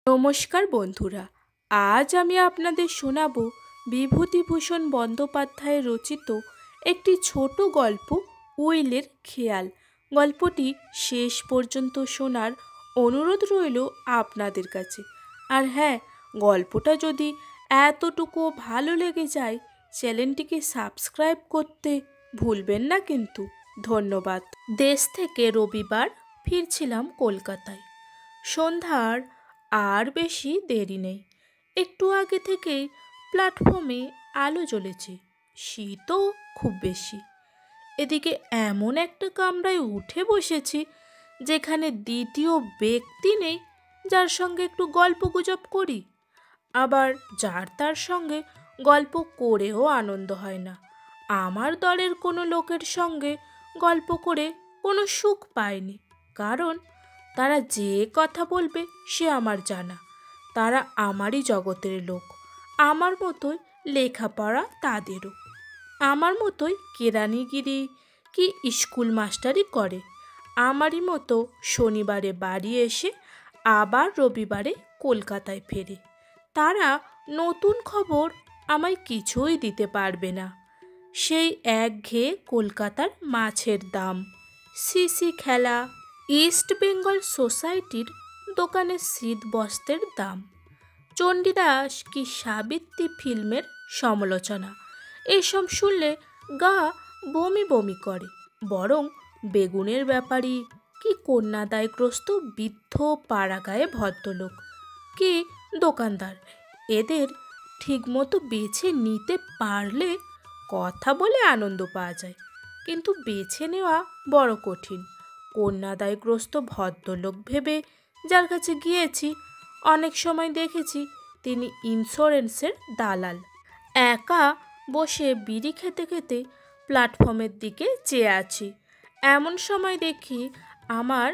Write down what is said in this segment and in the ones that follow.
নমস্কার বন্ধুরা, আজ আমি আপনাদের শোনাব বিভূতিভূষণ বন্দ্যোপাধ্যায়ের রচিত একটি ছোট গল্প উইলের খেয়াল। গল্পটি শেষ পর্যন্ত শোনার অনুরোধ রইল আপনাদের কাছে। আর হ্যাঁ, গল্পটা যদি এতটুকু ভালো লেগে যায়, চ্যানেলটিকে সাবস্ক্রাইব করতে ভুলবেন না কিন্তু। ধন্যবাদ। দেশ থেকে রবিবার ফিরছিলাম কলকাতায়। সন্ধ্যার আর বেশি দেরি নেই। একটু আগে থেকেই প্ল্যাটফর্মে আলো জ্বলেছে। শীতও খুব বেশি। এদিকে এমন একটা কামরায় উঠে বসেছি যেখানে দ্বিতীয় ব্যক্তি নেই যার সঙ্গে একটু গল্পগুজব করি। আবার যার তার সঙ্গে গল্প করেও আনন্দ হয় না। আমার দলের কোনো লোকের সঙ্গে গল্প করে কোনো সুখ পায়নি, কারণ তারা যে কথা বলবে সে আমার জানা। তারা আমারই জগতের লোক, আমার মতোই লেখাপড়া তাদেরও। আমার মতোই কেরানিগিরি কি স্কুল মাস্টারি করে। আমারই মতো শনিবারে বাড়ি এসে আবার রবিবারে কলকাতায় ফেরে। তারা নতুন খবর আমায় কিছুই দিতে পারবে না। সেই একঘেয়ে কলকাতার মাছের দাম, সিসি খেলা, ইস্ট বেঙ্গল সোসাইটির দোকানে শীতবস্ত্রের দাম, চণ্ডীদাস কি সাবিত্রী ফিল্মের সমালোচনা, এসব শুনলে গা বমি বমি করে। বরং বেগুনের ব্যাপারী কি কন্যাদায়গ্রস্ত বৃদ্ধ পাড়াগায়ে ভদ্রলোক কি দোকানদার, এদের ঠিকমতো বেছে নিতে পারলে কথা বলে আনন্দ পাওয়া যায়, কিন্তু বেছে নেওয়া বড় কঠিন। কন্যাদায়গ্রস্ত ভদ্রলোক ভেবে যার কাছে গিয়েছি, অনেক সময় দেখেছি তিনি ইন্স্যুরেন্সের দালাল। একা বসে বিড়ি খেতে খেতে প্ল্যাটফর্মের দিকে চেয়ে আছি। এমন সময় দেখি আমার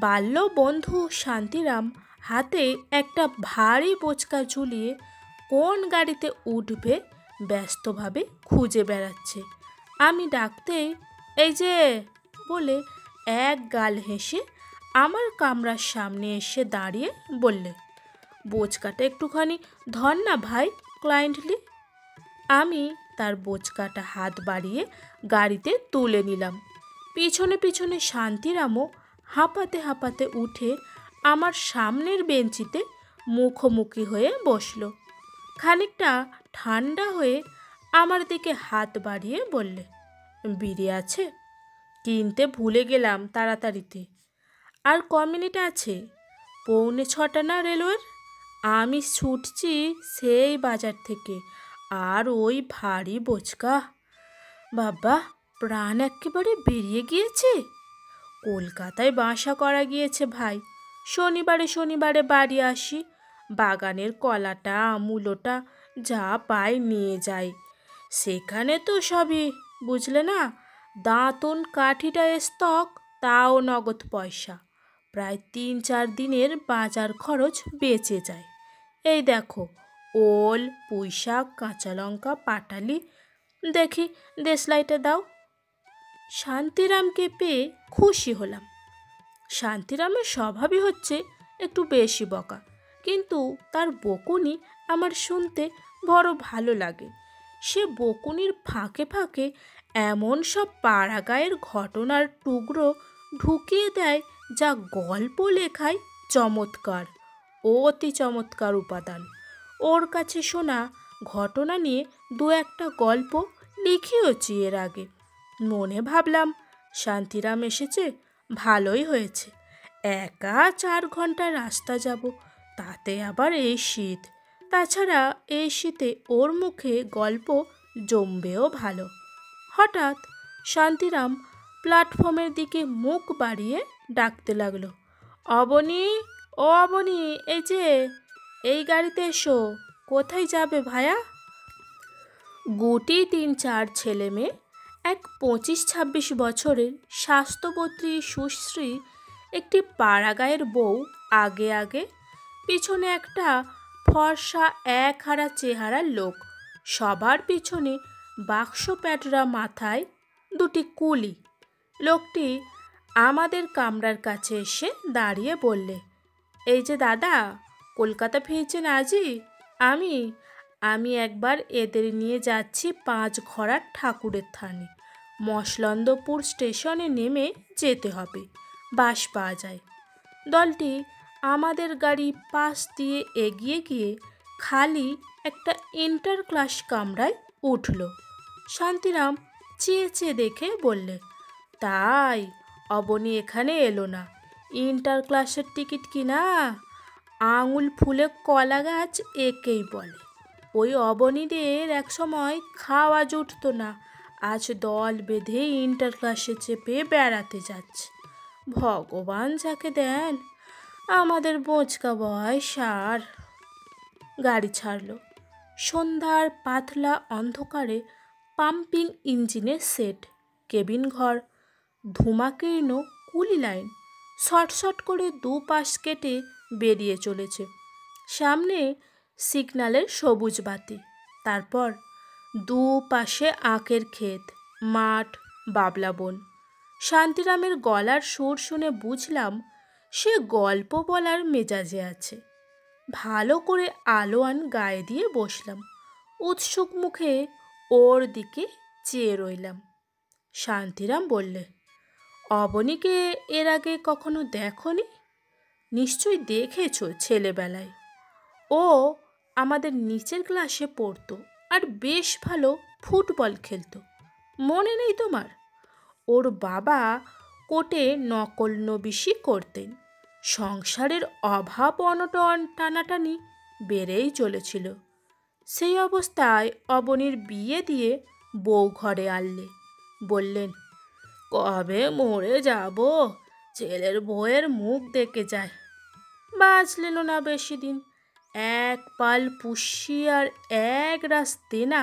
বাল্য বন্ধু শান্তিরাম হাতে একটা ভারী বোঁচকা ঝুলিয়ে কোন গাড়িতে উঠবে ব্যস্তভাবে খুঁজে বেড়াচ্ছে। আমি ডাকতেই এই যে বলে এক গাল হেসে আমার কামরার সামনে এসে দাঁড়িয়ে বললে, বোঁচকাটা একটুখানি ধর না ভাই, ক্লায়েন্টলি। আমি তার বোঁচকাটা হাত বাড়িয়ে গাড়িতে তুলে নিলাম। পিছনে পিছনে শান্তিরামও হাঁপাতে হাঁপাতে উঠে আমার সামনের বেঞ্চিতে মুখোমুখি হয়ে বসল। খানিকটা ঠান্ডা হয়ে আমার দিকে হাত বাড়িয়ে বললে, বিড়ি আছে? কিনতে ভুলে গেলাম তাড়াতাড়িতে। আর ক মিনিট আছে? 6:45 না রেলওয়ের? আমি ছুটছি সেই বাজার থেকে, আর ওই ভারী বোঁচকা। বাবা, প্রাণ একেবারে বেরিয়ে গিয়েছে। কলকাতায় বাসা করা গিয়েছে ভাই। শনিবারে শনিবারে বাড়ি আসি। বাগানের কলাটা মূলোটা যা পাই নিয়ে যাই। সেখানে তো সবই বুঝলে না, দাঁতন কাঠিটা স্তক, তাও নগদ পয়সা। প্রায় 3-4 দিনের বাজার খরচ বেঁচে যায়। এই দেখো, ওল, পুঁইশাক, কাঁচা লঙ্কা, পাটালি। দেখি দেশলাইটা দাও। শান্তিরামকে পেয়ে খুশি হলাম। শান্তিরামের স্বভাবই হচ্ছে একটু বেশি বকা, কিন্তু তার বকুনি আমার শুনতে বড় ভালো লাগে। সে বকুনির ফাঁকে ফাঁকে এমন সব পাড়াগাঁয়ের ঘটনার টুকরো ঢুকিয়ে দেয় যা গল্প লেখায় চমৎকার, অতি চমৎকার উপাদান। ওর কাছে শোনা ঘটনা নিয়ে 2-একটা গল্প লিখিয়েছি এর আগে। মনে ভাবলাম, শান্তিরাম এসেছে, ভালোই হয়েছে। একা 4 ঘন্টা রাস্তা যাব, তাতে আবার এই শীত। তাছাড়া এই শীতে ওর মুখে গল্প জমবেও ভালো। হঠাৎ শান্তিরাম প্ল্যাটফর্মের দিকে মুখ বাড়িয়ে ডাকতে লাগলো, অবনী, ও অবনী, এই যে এই গাড়িতে এসো। কোথায় যাবে ভায়া? গুটি 3-4 ছেলে মেয়ে, এক 25-26 বছরের স্বাস্থ্যবতী সুশ্রী একটি পাড়াগাঁয়ের বউ আগে আগে, পিছনে একটা ফর্সা একহারা চেহারার লোক, সবার পিছনে বাক্স প্যাটরা মাথায় 2টি কুলি। লোকটি আমাদের কামরার কাছে এসে দাঁড়িয়ে বললে, এই যে দাদা, কলকাতা ফিরছেন আজই? আমি আমি একবার এদের নিয়ে যাচ্ছি 5 ঘড়ার ঠাকুরের থানে। মসলন্দপুর স্টেশনে নেমে যেতে হবে, বাস পাওয়া যায়। দলটি আমাদের গাড়ি পাশ দিয়ে এগিয়ে গিয়ে খালি একটা ইন্টার ক্লাস কামরায় উঠল। শান্তিরাম চেয়ে চেয়ে দেখে বললে, তাই অবনী এখানে এলো না? ইন্টার ক্লাসের টিকিট কিনা? আঙুল ফুলে কলা গাছ একেই বলে। ওই অবনীদের একসময় খাওয়া জুটতো না, আজ দল বেঁধে ইন্টার ক্লাসে চেপে বেড়াতে যাচ্ছে। ভগবান যাকে দেন, আমাদের বোঁচকা বয়স আর। গাড়ি ছাড়ল। সন্ধ্যার পাতলা অন্ধকারে পাম্পিং ইঞ্জিনের সেট, কেবিন ঘর, ধূমাকীর্ণ কুলি লাইন শর্ট করে দুপাশ কেটে বেরিয়ে চলেছে। সামনে সিগন্যালের সবুজ বাতি, তারপর দুপাশে আখের ক্ষেত, মাঠ, বাবলা বন। শান্তিরামের গলার সুর শুনে বুঝলাম সে গল্প বলার মেজাজে আছে। ভালো করে আলোয়ান গায়ে দিয়ে বসলাম, উৎসুক মুখে ওর দিকে চেয়ে রইলাম। শান্তিরাম বললে, অবনীকে এর আগে কখনো দেখনি? নিশ্চয়ই দেখেছ ছেলেবেলায়। ও আমাদের নিচের ক্লাসে পড়তো আর বেশ ভালো ফুটবল খেলতো, মনে নেই তোমার? ওর বাবা কোর্টে নকল নবিশি করতেন। সংসারের অভাব অনটন টানাটানি বেড়েই চলেছিল। সেই অবস্থায় অবনীর বিয়ে দিয়ে বউ ঘরে আনলে। বললেন, কবে মরে যাব, ছেলের বউয়ের মুখ দেখে যায়। বাঁচলেন না বেশি দিন। এক পাল পুষি আর এক রাস দেনা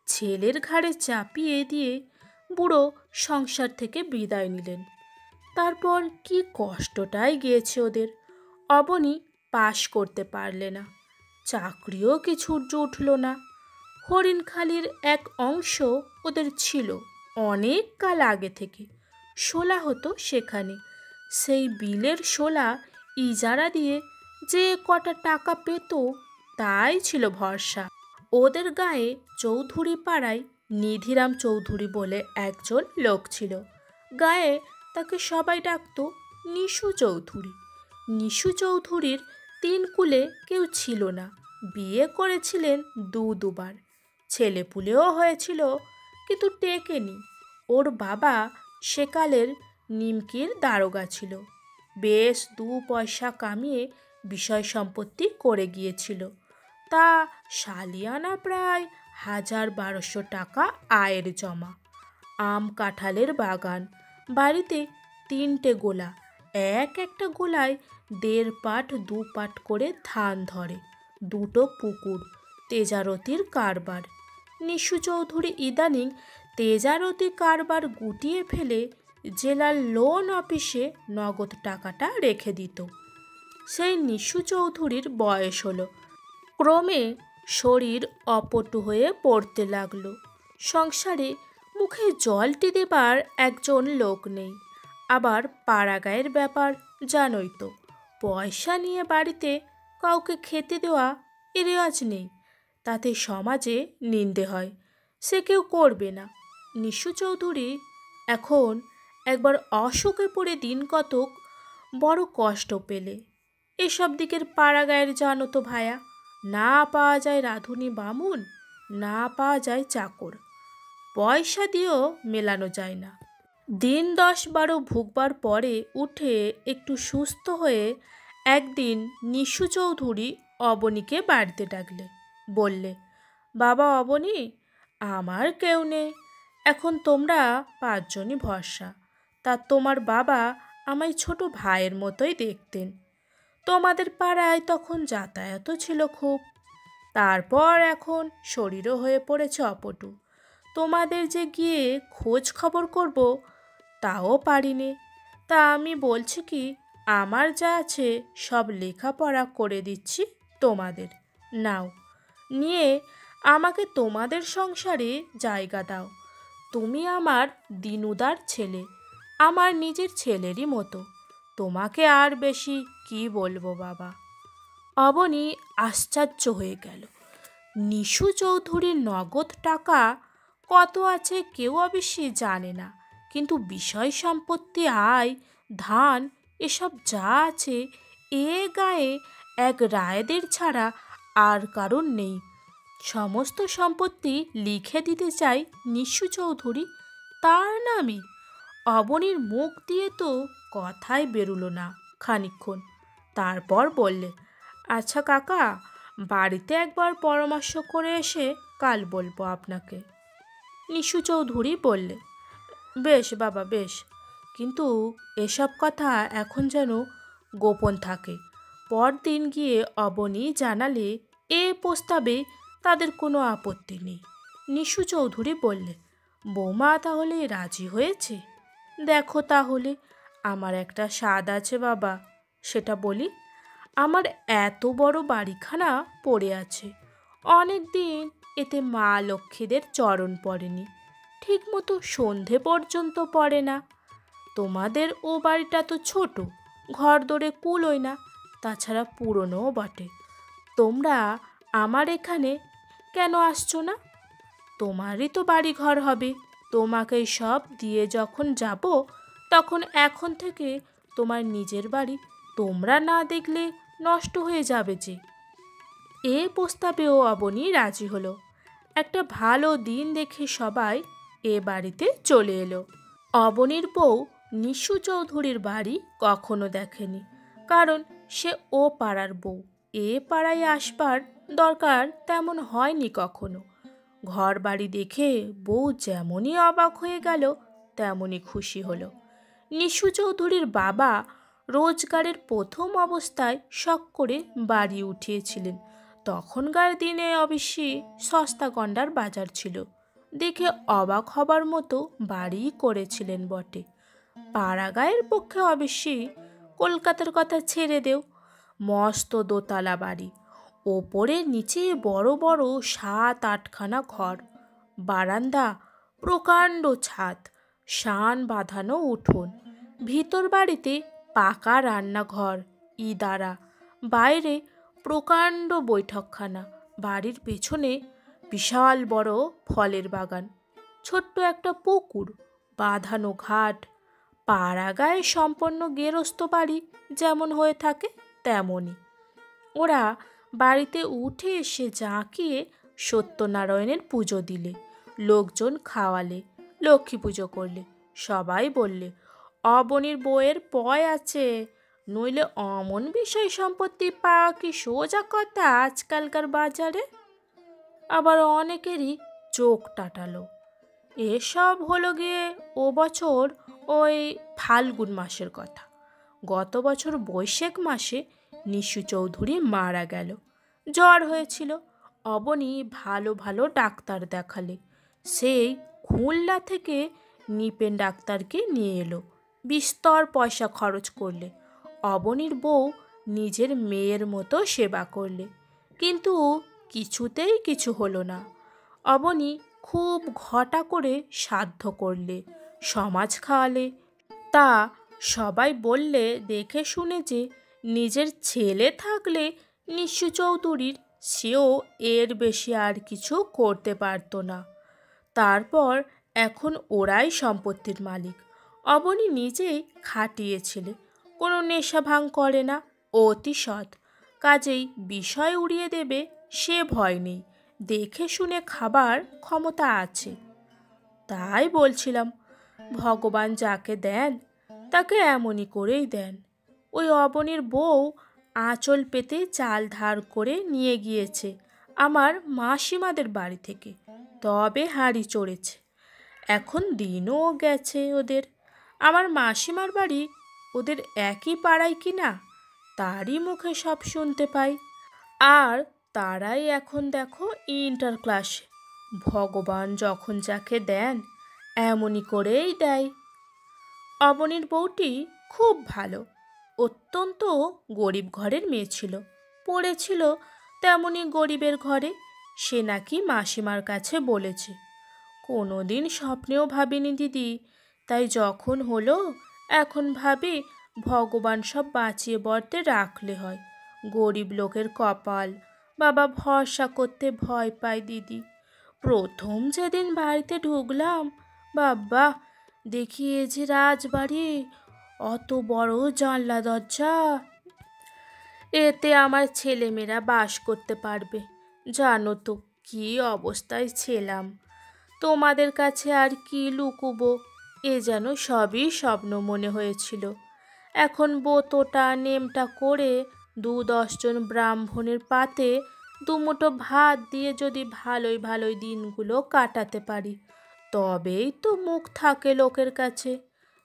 ছেলের ঘাড়ে চাপিয়ে দিয়ে বুড়ো সংসার থেকে বিদায় নিলেন। তারপর কি কষ্টটাই গিয়েছে ওদের। অবনী পাশ করতে পারলে না, চাকরিও কিছু জুটল না। হরিণখালির এক অংশ ওদের ছিল অনেক কাল আগে থেকে, শোলা হতো সেখানে। সেই বিলের শোলা ইজারা দিয়ে যে কটা টাকা পেত তাই ছিল ভরসা। ওদের গায়ে চৌধুরী পাড়ায় নিধিরাম চৌধুরী বলে একজন লোক ছিল। গায়ে তাকে সবাই ডাকত নিশু চৌধুরী। নিশু চৌধুরীর 3 কুলে কেউ ছিল না। বিয়ে করেছিলেন দুবার, ছেলেপুলেও হয়েছিল, কিন্তু টেকেনি। ওর বাবা সেকালের নিমকির দারোগা ছিল, বেশ 2 পয়সা কামিয়ে বিষয় সম্পত্তি করে গিয়েছিল। তা সালিয়ানা প্রায় 1000-1200 টাকা আয়ের জমা। আম কাঁঠালের বাগান, বাড়িতে 3টে গোলা, একটা গোলায় 1.5 পাট 2 পাট করে ধান ধরে, 2টো পুকুর, তেজারতির কারবার। নিশু চৌধুরী ইদানিং তেজারতি কারবার গুটিয়ে ফেলে জেলার লোন অফিসে নগদ টাকাটা রেখে দিত। সেই নিশু চৌধুরীর বয়স হলো, ক্রমে শরীর অপটু হয়ে পড়তে লাগলো। সংসারে মুখে জলটি দেবার একজন লোক নেই। আবার পাড়াগাঁয়ের ব্যাপার জানোই তো, পয়সা নিয়ে বাড়িতে কাউকে খেতে দেওয়া এ রেওয়াজ নেই, তাতে সমাজে নিন্দে হয়, সে কেউ করবে না। নিশু চৌধুরী এখন একবার অসুখে পড়ে দিন কতক বড় কষ্ট পেলে। এসব দিকের পাড়াগাঁয়ের জানো তো ভায়া, না পাওয়া যায় রাঁধুনি বামুন, না পাওয়া যায় চাকর, পয়সা দিয়েও মেলানো যায় না। দিন 10-12 ভুগবার পরে উঠে একটু সুস্থ হয়ে একদিন নিশু চৌধুরী অবনীকে বাড়িতে ডাকলে। বললে, বাবা অবনী, আমার কেউ নেই, এখন তোমরা 5 জনই ভরসা। তা তোমার বাবা আমায় ছোট ভাইয়ের মতোই দেখতেন। তোমাদের পাড়ায় তখন যাতায়াতও ছিল খুব, তারপর এখন শরীরও হয়ে পড়েছে অপটু। তোমাদের যে গিয়ে খোঁজ খবর করব তাও পারিনি। তা আমি বলছি কি, আমার যা আছে সব লেখাপড়া করে দিচ্ছি তোমাদের, নাও, নিয়ে আমাকে তোমাদের সংসারে জায়গা দাও। তুমি আমার দিনুদার ছেলে, আমার নিজের ছেলেরই মতো, তোমাকে আর বেশি কি বলবো বাবা। অবনী আশ্চর্য হয়ে গেল। নিশু চৌধুরীর নগদ টাকা কত আছে কেউ অবশ্যই জানে না, কিন্তু বিষয় সম্পত্তি, আয়, ধান এসব যা আছে এ গায়ে এক রায়দের ছাড়া আর কারণ নেই। সমস্ত সম্পত্তি লিখে দিতে চাই নিশু চৌধুরী তার নামে। অবনীর মুখ দিয়ে তো কথাই বেরুলো না খানিকক্ষণ। তারপর বললে, আচ্ছা কাকা, বাড়িতে একবার পরামর্শ করে এসে কাল বলবো আপনাকে। নিশু চৌধুরী বললে, বেশ বাবা বেশ, কিন্তু এসব কথা এখন যেন গোপন থাকে। পরদিন গিয়ে অবনী জানালে এ প্রস্তাবে তাদের কোনো আপত্তি নেই। নিশু চৌধুরী বললে, বৌমা তাহলে রাজি হয়েছে? দেখো তাহলে, আমার একটা স্বাদ আছে বাবা, সেটা বলি। আমার এত বড় বাড়িখানা পড়ে আছে, অনেক দিন এতে মা লক্ষ্মীদের চরণ পড়েনি, ঠিকমতো সন্ধে পর্যন্ত পড়ে না। তোমাদের ও বাড়িটা তো ছোট, ঘর দরে কুলোয় না, তাছাড়া পুরনোও বটে। তোমরা আমার এখানে কেন আসছো না? তোমারই তো বাড়ি ঘর হবে, তোমাকে সব দিয়ে যখন যাব, তখন এখন থেকে তোমার নিজের বাড়ি তোমরা না দেখলে নষ্ট হয়ে যাবে যে। এ প্রস্তাবেও অবনী রাজি হলো। একটা ভালো দিন দেখে সবাই এ বাড়িতে চলে এলো। অবনীর বউ নিশু চৌধুরীর বাড়ি কখনো দেখেনি, কারণ সে ও পাড়ার বউ, এ পাড়ায় আসবার দরকার তেমন হয়নি কখনো। ঘর বাড়ি দেখে বউ যেমনই অবাক হয়ে গেল তেমনই খুশি হলো। নিশু চৌধুরীর বাবা রোজগারের প্রথম অবস্থায় শখ করে বাড়ি উঠিয়েছিলেন। তখনকার দিনে অবশ্যই সস্তা গন্ডার বাজার ছিল, দেখে অবাক হবার মতো বাড়ি করেছিলেন বটে। পাড়াগাঁয়ের পক্ষে অবশ্যই কলকাতার কথা ছেড়ে দেও, মস্ত দোতলা বাড়ি, ওপরে নিচে বড় বড় 7-8খানা ঘর, বারান্দা, প্রকাণ্ড ছাদ, শান বাঁধানো উঠোন, ভিতর বাড়িতে পাকা রান্নাঘর, ইদারা, বাইরে প্রকাণ্ড বৈঠকখানা, বাড়ির পেছনে বিশাল বড় ফলের বাগান, ছোট্ট একটা পুকুর, বাঁধানো ঘাট। পাড়াগাঁয়ে সম্পন্ন গেরস্ত বাড়ি যেমন হয়ে থাকে তেমনই। ওরা বাড়িতে উঠে এসে জাঁকিয়ে সত্যনারায়ণের পুজো দিলে, লোকজন খাওয়ালে, লক্ষ্মী পুজো করলে। সবাই বললে, অবনীর বউয়ের পয় আছে, নইলে অমন বিষয় সম্পত্তি পাওয়া কি সোজা কথা আজকালকার বাজারে? আবার অনেকেরই চোখ টাটালো। এসব হলো গিয়ে ও বছর ওই ফাল্গুন মাসের কথা। গত বছর বৈশাখ মাসে নিশু চৌধুরী মারা গেল। জ্বর হয়েছিল, অবনী ভালো ভালো ডাক্তার দেখালে। সেই খুলনা থেকে নিপেন ডাক্তারকে নিয়ে এলো, বিস্তর পয়সা খরচ করলে। অবনীর বউ নিজের মেয়ের মতো সেবা করলে, কিন্তু কিছুতেই কিছু হলো না। অবনী খুব ঘটা করে সাধ্য করলে, সমাজ খাওয়ালে। তা সবাই বললে দেখে শুনে যে নিজের ছেলে থাকলে নিশু চৌধুরীর সেও এর বেশি আর কিছু করতে পারত না। তারপর এখন ওরাই সম্পত্তির মালিক। অবনী নিজেই খাটিয়েছিলে, কোনো নেশা ভাঙ করে না, অতি সৎ, কাজেই বিষয় উড়িয়ে দেবে সে ভয় নেই, দেখে শুনে খাবার ক্ষমতা আছে। তাই বলছিলাম, ভগবান যাকে দেন তাকে এমনই করেই দেন। ওই অবনীর বউ আঁচল পেতে চাল ধার করে নিয়ে গিয়েছে আমার মাসিমাদের বাড়ি থেকে, তবে হাঁড়ি চড়েছে। এখন দিনও গেছে ওদের। আমার মাসিমার বাড়ি ওদের একই পাড়ায় কি না, তারই মুখে সব শুনতে পাই। আর তারাই এখন দেখো ইন্টার ক্লাসে। ভগবান যখন যাকে দেন এমনই করেই দেয়। অবনীর বউটি খুব ভালো, অত্যন্ত গরিব ঘরের মেয়ে ছিল, পড়েছিল তেমনি গরিবের ঘরে। সে নাকি মাসিমার কাছে বলেছে, কোনো দিন স্বপ্নেও ভাবিনি দিদি, তাই যখন হলো এখন ভাবি ভগবান সব বাঁচিয়ে বর্তে রাখলে হয়। গরিব লোকের কপাল। বাবা ভরসা করতে ভয় পায় দিদি। প্রথম যেদিন বাড়িতে ঢুকলাম, বাবা, দেখি এ যে রাজবাড়ি, অত বড় জানলা দরজা, এতে আমার ছেলেমেয়েরা বাস করতে পারবে। জানো তো কি অবস্থায় ছিলাম। তোমাদের কাছে আর কি লুকুবো, এ যেন সবই স্বপ্ন মনে হয়েছিল। এখন বোতোটা নেমটা করে 10 জন ব্রাহ্মণের পাতে দুমুঠো ভাত দিয়ে যদি ভালোই ভালোই দিনগুলো কাটাতে পারি, তবেই তো মুখ থাকে লোকের কাছে।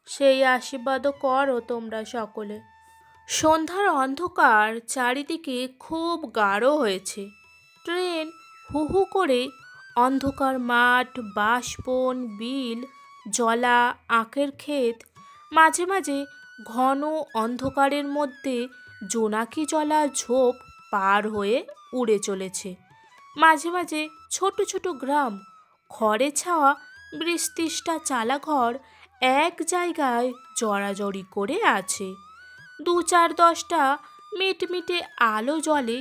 সেই আশীর্বাদও করো তোমরা সকলে। সন্ধ্যার অন্ধকার চারিদিকে খুব গাঢ় হয়েছে। ট্রেন হু হু করে অন্ধকার মাঠ, বাঁশবন, বিল, জলা, আখের ক্ষেত, মাঝে মাঝে ঘন অন্ধকারের মধ্যে জোনাকি জলা ঝোপ পার হয়ে উড়ে চলেছে। মাঝে মাঝে ছোট ছোট গ্রাম, খড়ে ছাওয়া বৃষ্টিষ্টা চালাঘর এক জায়গায় জড়াজড়ি করে আছে। 2-4-10টা মিটমিটে আলো জ্বলে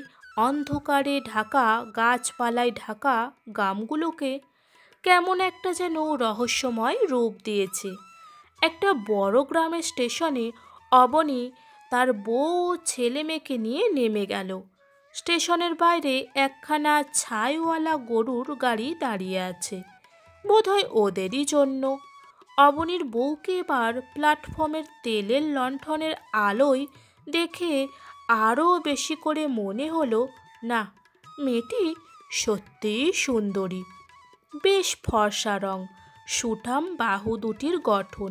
অন্ধকারে ঢাকা, গাছপালায় ঢাকা গ্রামগুলোকে কেমন একটা যেন রহস্যময় রূপ দিয়েছে। একটা বড় গ্রামের স্টেশনে অবনী তার বউ ও ছেলে মেয়েকে নিয়ে নেমে গেল। স্টেশনের বাইরে একখানা ছাইওয়ালা গরুর গাড়ি দাঁড়িয়ে আছে, বোধহয় ওদেরই জন্য। অবনীর বউকে এবার প্ল্যাটফর্মের তেলের লণ্ঠনের আলোয় দেখে আরও বেশি করে মনে হলো, না, মেয়েটি সত্যিই সুন্দরী। বেশ ফর্সা রং, সুঠাম বাহু দুটির গঠন,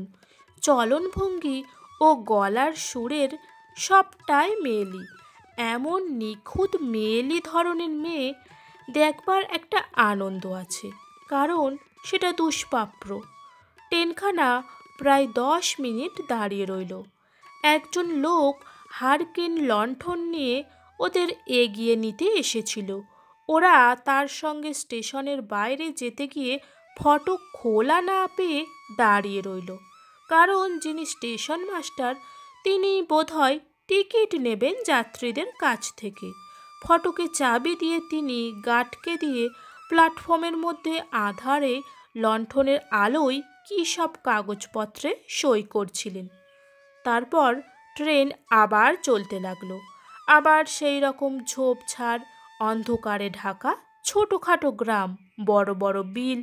চলনভঙ্গি ও গলার সুরের সবটাই মেয়েলি। এমন নিখুঁত মেয়েলি ধরনের মেয়ে দেখবার একটা আনন্দ আছে, কারণ সেটা দুষ্প্রাপ্য। ট্রেনখানা প্রায় 10 মিনিট দাঁড়িয়ে রইল। একজন লোক হারকিন লণ্ঠন নিয়ে ওদের এগিয়ে নিতে এসেছিল। ওরা তার সঙ্গে স্টেশনের বাইরে যেতে গিয়ে ফটক খোলা না পেয়ে দাঁড়িয়ে রইল, কারণ যিনি স্টেশন মাস্টার তিনি বোধহয় টিকিট নেবেন যাত্রীদের কাছ থেকে। ফটকে চাবি দিয়ে তিনি গার্ডকে দিয়ে প্ল্যাটফর্মের মধ্যে আধারে লণ্ঠনের আলোয় কী সব কাগজপত্রে সই করছিলেন। তারপর ট্রেন আবার চলতে লাগলো। আবার সেই রকম ঝোপঝাড়, অন্ধকারে ঢাকা ছোটোখাটো গ্রাম, বড় বড় বিল,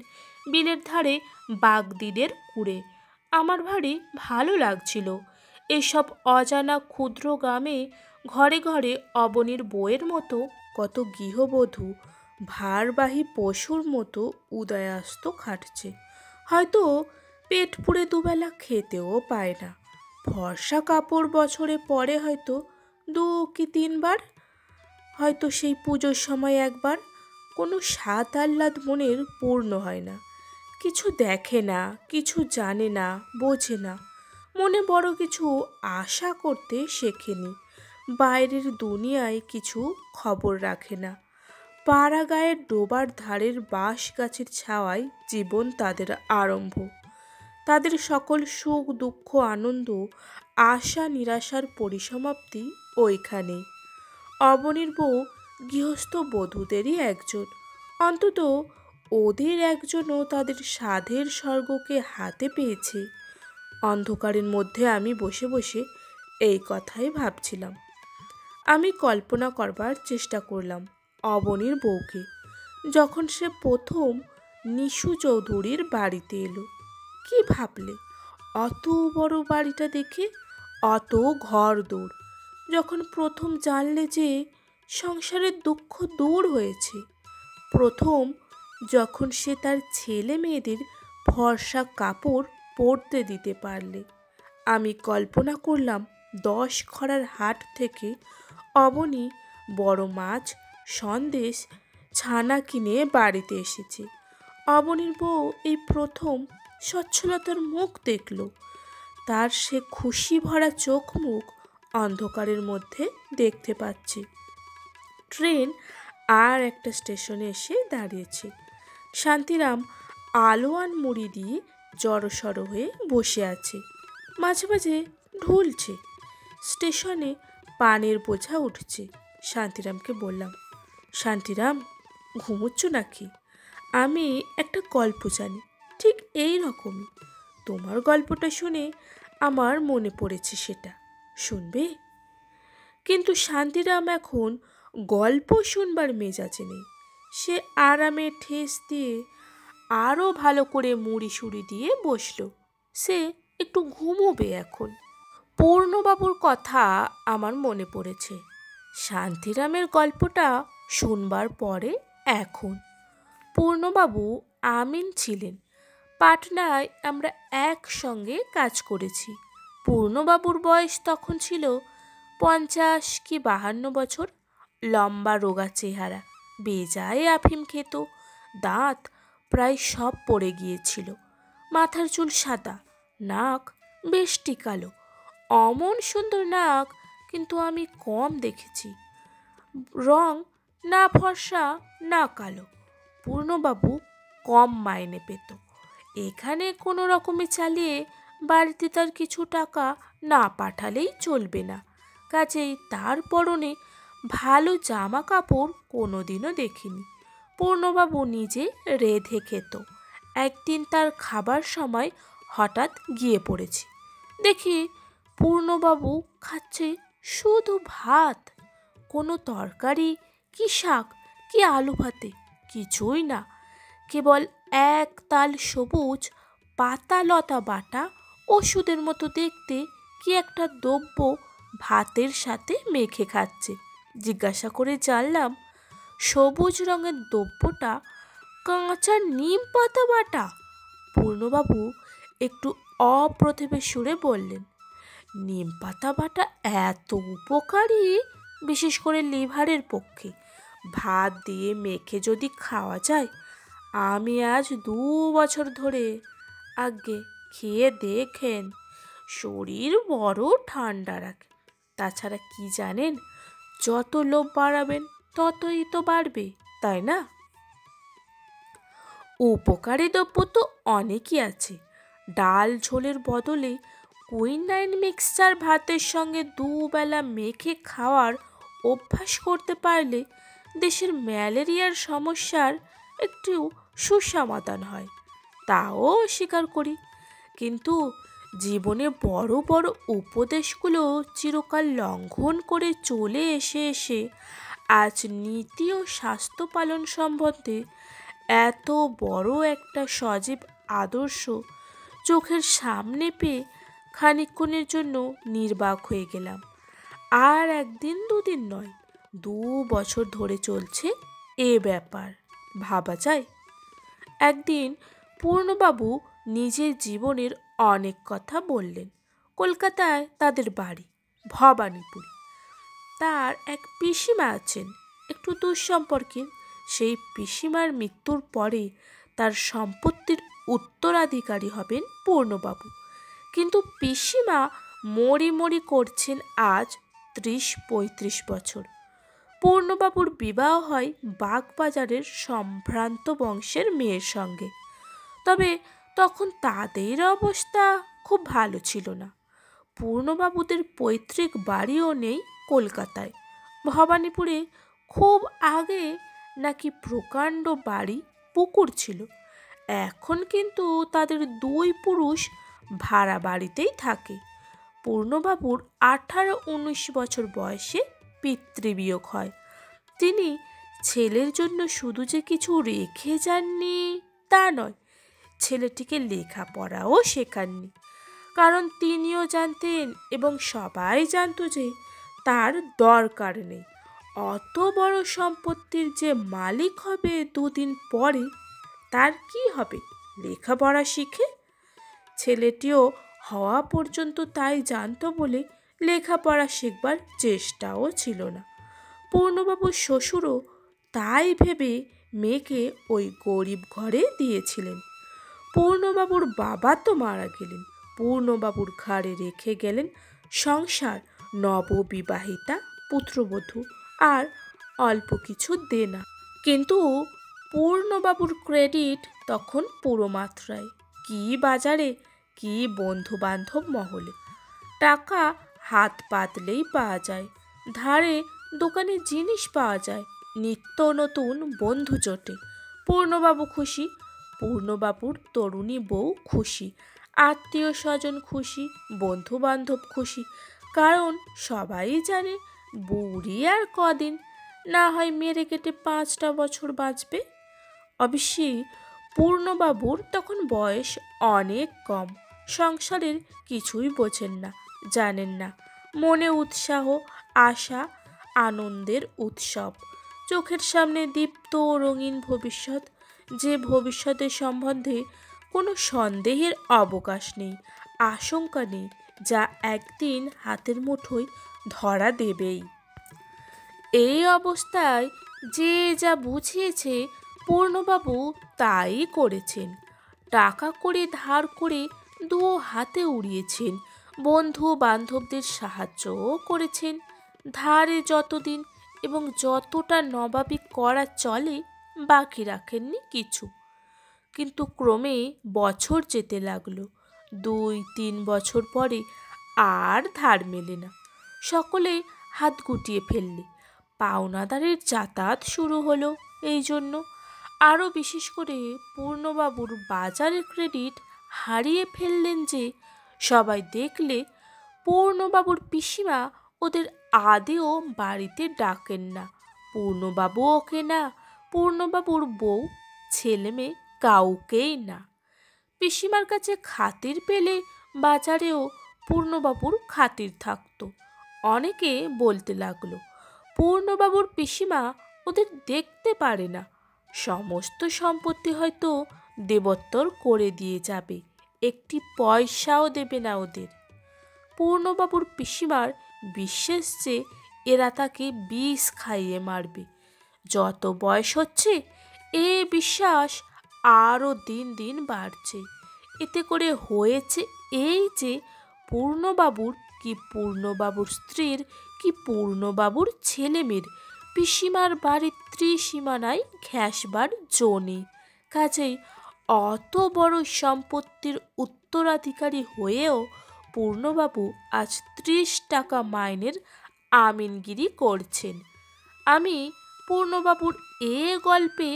বিলের ধারে বাগদিদের কুড়ে। আমার ভারী ভালো লাগছিল। এসব অজানা ক্ষুদ্র গ্রামে ঘরে ঘরে অবনীর বইয়ের মতো কত গৃহবধূ ভারবাহী পশুর মতো উদয়াস্ত খাটছে। হয়তো পেট পুড়ে দুবেলা খেতেও পায় না। ফর্সা কাপড় বছরে পরে হয়তো 2 কি 3 বার, হয়তো সেই পুজোর সময় একবার। কোনো স্বাদ আহ্লাদ মনের পূর্ণ হয় না। কিছু দেখে না, কিছু জানে না, বোঝে না। মনে বড় কিছু আশা করতে শেখেনি। বাইরের দুনিয়ায় কিছু খবর রাখে না। পাড়া গায়ের ডোবার ধারের বাঁশ গাছের ছাওয়ায় জীবন তাদের আরম্ভ। তাদের সকল সুখ দুঃখ আনন্দ আশা নিরাশার পরিসমাপ্তি ওইখানেই। অবনীর বউ গৃহস্থ বধূদেরই একজন, অন্তত ওদের একজনও তাদের সাধের স্বর্গকে হাতে পেয়েছে। অন্ধকারের মধ্যে আমি বসে বসে এই কথাই ভাবছিলাম। আমি কল্পনা করবার চেষ্টা করলাম অবনীর বউকে, যখন সে প্রথম নিশু চৌধুরীর বাড়িতে এলো। কি ভাবলে? অত বড় বাড়িটা দেখে, অত ঘর দৌড়, যখন প্রথম জানলে যে সংসারের দুঃখ দূর হয়েছে, প্রথম যখন সে তার ছেলে মেয়েদের ফর্সা কাপড় পরতে দিতে পারলে, আমি কল্পনা করলাম 10 খরার হাট থেকে অবনী বড় মাছ, সন্দেশ, ছানা কিনে বাড়িতে এসেছে। অবনীর বউ এই প্রথম সচ্ছলতার মুখ দেখল। তার সে খুশি ভরা চোখ মুখ অন্ধকারের মধ্যে দেখতে পাচ্ছে। ট্রেন আর একটা স্টেশনে এসে দাঁড়িয়েছে। শান্তিরাম আলোয়ান মুড়ি দিয়ে জড়সড় হয়ে বসে আছে, মাঝে মাঝে ঢুলছে। স্টেশনে পানের বোঝা উঠছে। শান্তিরামকে বললাম, শান্তিরাম, ঘুমোচ্ছ নাকি? আমি একটা গল্প জানি, ঠিক এই রকমই। তোমার গল্পটা শুনে আমার মনে পড়েছে, সেটা শুনবে? কিন্তু শান্তিরাম এখন গল্প শুনবার মেজাজে নেই। সে আরামে ঠেস দিয়ে আরও ভালো করে মুড়ি সুড়ি দিয়ে বসলো। সে একটু ঘুমোবে এখন। পূর্ণবাবুর কথা আমার মনে পড়েছে শান্তিরামের গল্পটা শুনবার পরে। এখন পূর্ণবাবু আমিন ছিলেন, পাটনায় আমরা একসঙ্গে কাজ করেছি। পূর্ণবাবুর বয়স তখন ছিল 50 কি 52 বছর। লম্বা রোগা চেহারা, বেজায় আফিম খেত, দাঁত প্রায় সব পড়ে গিয়েছিল, মাথার চুল সাদা, নাক বেশ টিকালো। অমন সুন্দর নাক কিন্তু আমি কম দেখেছি। রং না ফর্সা না কালো। পূর্ণবাবু কম মাইনে পেত। এখানে কোনো রকমে চালিয়ে বাড়িতে তার কিছু টাকা না পাঠালেই চলবে না। কাজেই তার পরনে ভালো জামা কাপড় কোনোদিনও দেখিনি। পূর্ণবাবু নিজে রেঁধে খেত। একদিন তার খাবার সময় হঠাৎ গিয়ে পড়েছি, দেখি পূর্ণবাবু খাচ্ছে শুধু ভাত, কোনো তরকারি কি শাক কি আলু ভাতে কিছুই না, কেবল এক তাল সবুজ পাতা লতা বাটা ওষুধের মতো দেখতে কি একটা দ্রব্য ভাতের সাথে মেখে খাচ্ছে। জিজ্ঞাসা করে জানলাম, সবুজ রঙের দ্রব্যটা কাঁচা নিম পাতা বাটা। পূর্ণবাবু একটু অপ্রতিভ সুরে বললেন, নিম পাতা বাটা এত উপকারী, বিশেষ করে লিভারের পক্ষে। ভাত দিয়ে মেখে যদি খাওয়া যায়, আমি আজ 2 বছর ধরে আগে খেয়ে দেখেন, শরীর বড় ঠান্ডা রাখে। তাছাড়া কি জানেন, যত লোভ বাড়াবেন ততই তো বাড়বে, তাই না? উপকারী দ্রব্য তো অনেকই আছে। ডাল ঝোলের বদলে কুইনাইন মিক্সচার ভাতের সঙ্গে 2 বেলা মেখে খাওয়ার অভ্যাস করতে পারলে দেশের ম্যালেরিয়ার সমস্যার একটু সুসমাধান হয়, তাও স্বীকার করি। কিন্তু জীবনে বড় বড় উপদেশগুলো চিরকাল লঙ্ঘন করে চলে এসে আজ নীতি ও স্বাস্থ্য পালন সম্বন্ধে এত বড় একটা সজীব আদর্শ চোখের সামনে পেয়ে খানিকক্ষণের জন্য নির্বাক হয়ে গেলাম। আর একদিন দুদিন নয়, 2 বছর ধরে চলছে এ ব্যাপার, ভাবা যায়? একদিন পূর্ণবাবু নিজের জীবনের অনেক কথা বললেন। কলকাতায় তাদের বাড়ি, ভবানীপুরে। তার এক পিসিমা আছেন, একটু দূর সম্পর্কের। সেই পিসিমার মৃত্যুর পরে তার সম্পত্তির উত্তরাধিকারী হবেন পূর্ণবাবু। কিন্তু পিসিমা মরি মরি করছেন আজ 30-35 বছর। পূর্ণবাবুর বিবাহ হয় বাগবাজারের সম্ভ্রান্ত বংশের মেয়ের সঙ্গে। তবে তখন তাদের অবস্থা খুব ভালো ছিল না। পূর্ণবাবুদের পৈতৃক বাড়িও নেই কলকাতায়। ভবানীপুরে খুব আগে নাকি প্রকাণ্ড বাড়ি পুকুর ছিল। এখন কিন্তু তাদের 2 পুরুষ ভাড়া বাড়িতেই থাকে। পূর্ণবাবুর 18-19 বছর বয়সে পিতৃবিয়োগ হয়। তিনি ছেলের জন্য শুধু যে কিছু রেখে যাননি তা নয়, ছেলেটিকে লেখাপড়াও শেখাননি। কারণ তিনিও জানতেন এবং সবাই জানতো যে তার দরকার নেই। অত বড় সম্পত্তির যে মালিক হবে 2 দিন পরে, তার কি হবে লেখাপড়া শিখে? ছেলেটিও হওয়া পর্যন্ত তাই জানতো বলে লেখাপড়া শিখবার চেষ্টাও ছিল না। পূর্ণবাবুর শ্বশুরও তাই ভেবে মেয়েকে ওই গরিব ঘরে দিয়েছিলেন। পূর্ণবাবুর বাবা তো মারা গেলেন। পূর্ণবাবুর ঘাড়ে রেখে গেলেন সংসার, নববিবাহিতা পুত্রবধূ আর অল্প কিছু দেনা। কিন্তু পূর্ণবাবুর ক্রেডিট তখন পুরো মাত্রায়। কি বাজারে, কি বন্ধু বান্ধব মহলে। টাকা হাত পাতলেই পাওয়া যায়, ধারে দোকানে জিনিস পাওয়া যায়, নিত্য নতুন বন্ধু জোটে। পূর্ণবাবু খুশি, পূর্ণবাবুর তরুণী বউ খুশি, আত্মীয় স্বজন খুশি, বন্ধু বান্ধব খুশি। কারণ সবাই জানে বুড়ি আর কদিন, না হয় মেরে কেটে 5টা বছর বাঁচবে। অবশ্যই পূর্ণবাবুর তখন বয়স অনেক কম, সংসারের কিছুই বোঝেন না, জানেন না। মনে উৎসাহ, আশা, আনন্দের উৎসব, চোখের সামনে দীপ্ত ও রঙিন ভবিষ্যৎ, যে ভবিষ্যতের সম্বন্ধে কোনো সন্দেহের অবকাশ নেই, আশঙ্কা নেই, যা একদিন হাতের মুঠোয় ধরা দেবেই। এই অবস্থায় যে যা বুঝিয়েছে পূর্ণবাবু তাই করেছেন। টাকা করে ধার করে দু হাতে উড়িয়েছেন, বন্ধু বান্ধবদের সাহায্যও করেছেন ধারে যতদিন, এবং যতটা নবাবি করা চলে বাকি রাখেননি কিছু। কিন্তু ক্রমে বছর যেতে লাগলো, 2-3 বছর পরে আর ধার মেলে না। সকলে হাত গুটিয়ে ফেললে, পাওনাদারের যাতায়াত শুরু হলো। এই জন্য আরও বিশেষ করে পূর্ণবাবুর বাজারের ক্রেডিট হারিয়ে ফেললেন যে সবাই দেখলে পূর্ণবাবুর পিসিমা ওদের আদেও বাড়িতে ডাকেন না। পূর্ণবাবু ওকে না, পূর্ণবাবুর বউ, ছেলে মেয়ে কাউকেই না। পিসিমার কাছে খাতির পেলে বাজারেও পূর্ণবাবুর খাতির থাকতো। অনেকে বলতে লাগলো পূর্ণবাবুর পিসিমা ওদের দেখতে পারে না, সমস্ত সম্পত্তি হয়তো দেবোত্তর করে দিয়ে যাবে, একটি পয়সাও দেবে না ওদের। পূর্ণবাবুর পিসিমার বিশ্বাস যে এরা তাকে বিষ খাইয়ে মারবে। যত বয়স হচ্ছে এ বিশ্বাস আরও দিন দিন বাড়ছে। এতে করে হয়েছে এই যে পূর্ণবাবুর কি পূর্ণবাবুর স্ত্রীর কি পূর্ণবাবুর ছেলেমেয়ের পিসিমার বাড়ির ত্রিসীমানায় ঘেঁষবার জো নেই। কাজেই অত বড় সম্পত্তির উত্তরাধিকারী হয়েও পূর্ণবাবু আজ 30 টাকা মাইনের আমিনগিরি করছেন। আমি পূর্ণবাবুর এ গল্পে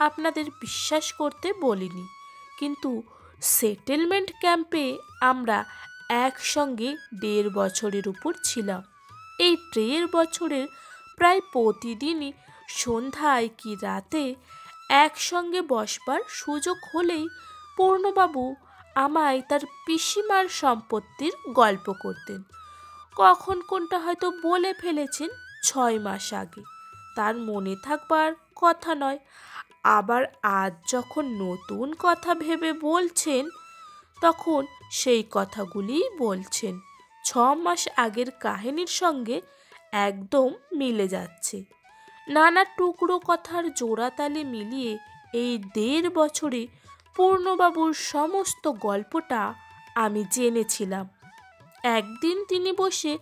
আপনাদের বিশ্বাস করতে বলিনি, কিন্তু সেটেলমেন্ট ক্যাম্পে আমরা একসঙ্গে 1.5 বছরের উপর ছিলাম। এই 1.5 বছরের প্রায় প্রতিদিনই সন্ধ্যায় কি রাতে একসঙ্গে বসবার সুযোগ হলেই পূর্ণবাবু আমায় তার পিসিমার সম্পত্তির গল্প করতেন। কখন কোনটা হয়তো বলে ফেলেছেন 6 মাস আগে, তার মনে থাকবার কথা নয়। আবার আজ যখন নতুন কথা ভেবে বলছেন, তখন সেই কথাগুলিই বলছেন। 6 মাস আগের কাহিনীর সঙ্গে একদম মিলে যাচ্ছে। নানা টুকরো কথার জোড়াতালে মিলিয়ে এই 1.5 বছরে পূর্ণবাবুর সমস্ত গল্পটা আমি জেনেছিলাম। একদিন তিনি বসে